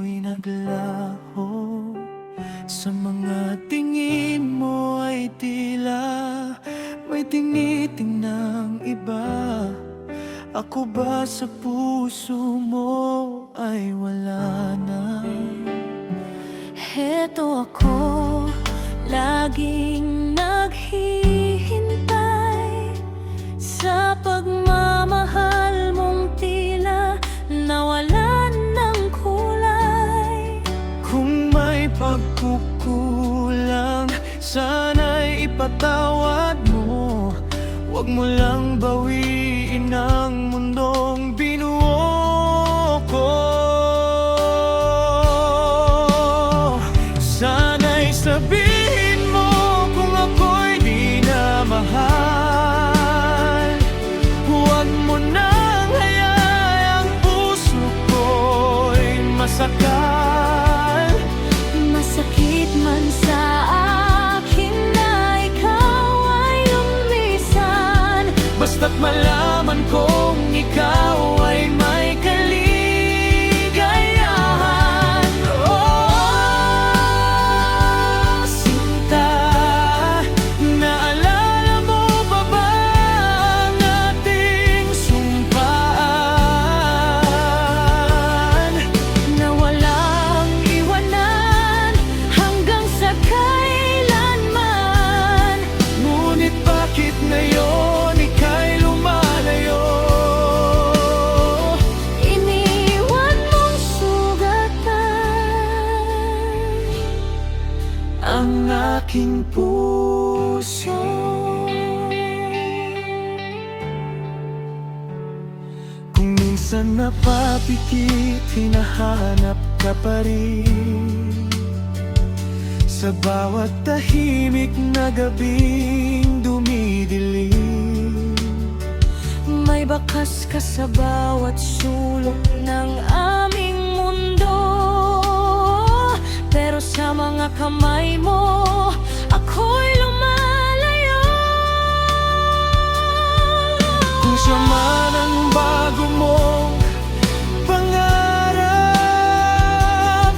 mo'y naglaho. Sa mga tingin mo ay tila may tinitingnang iba. Ako ba sa puso mo ay wala na? Heto ako, laging naghihintay sa pagmamahal mong tila nawalan ng kulay. Kung may pagkukulang, sana'y ipatawad mo. Huwag mo lang bawiin ang mundong binuo ko. Sana'y sabihin mo kung ako'y di na mahal. Huwag mo nang hayaang puso ko'y masakal. Masakit man sa akin na ikaw ay lumisan, Basta't malaman kong ikaw ay may kaligayahan. Oh, sinta, naalala mo pa ba ang ating sumpaan? na walang iwanan hanggang sa kailanman. Ngunit bakit ngayon ika'y lumalayo? Iniwan mong sugatan Ang aking puso. Kung minsan napapikit, hinahanap ka pa rin. Sa bawat tahimik na gabing dumidilim, may bakas ka sa bawat sulok ng aming mundo. Pero sa mga kamay mo, ako'y lumalayo. kung siya man ang bago mong pangarap,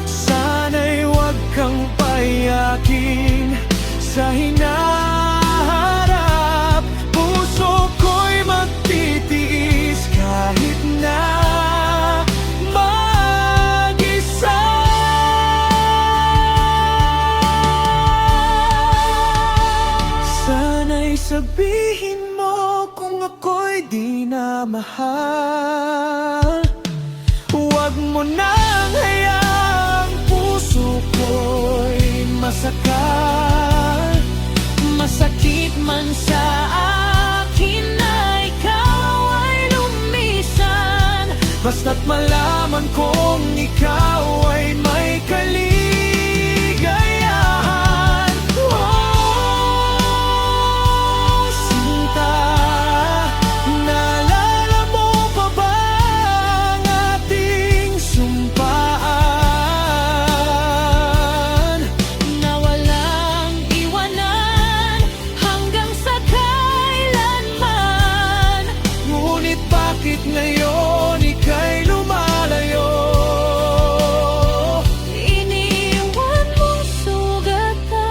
sana'y huwag kang payakin sa hinaharap. Puso ko'y magtitiis kahit na mag-isa. Sana'y sabihin mo kung ako'y di na mahal. Huwag mo nang hayaang puso ko'y masakal. Masakit man sa akin na ikaw ay lumisan, Basta't malaman kong ikaw ay may kaligayahan. Oh, sinta, naalala mo pa ba ang ating sumpaan? na walang iwanan hanggang sa kailanman. Ngunit bakit ngayon ika'y lumalayo? Iniwan mong sugatan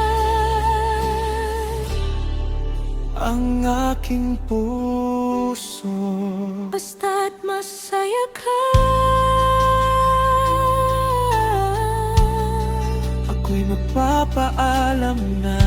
Ang aking puso. basta't masaya ka. Ako'y magpapaalam na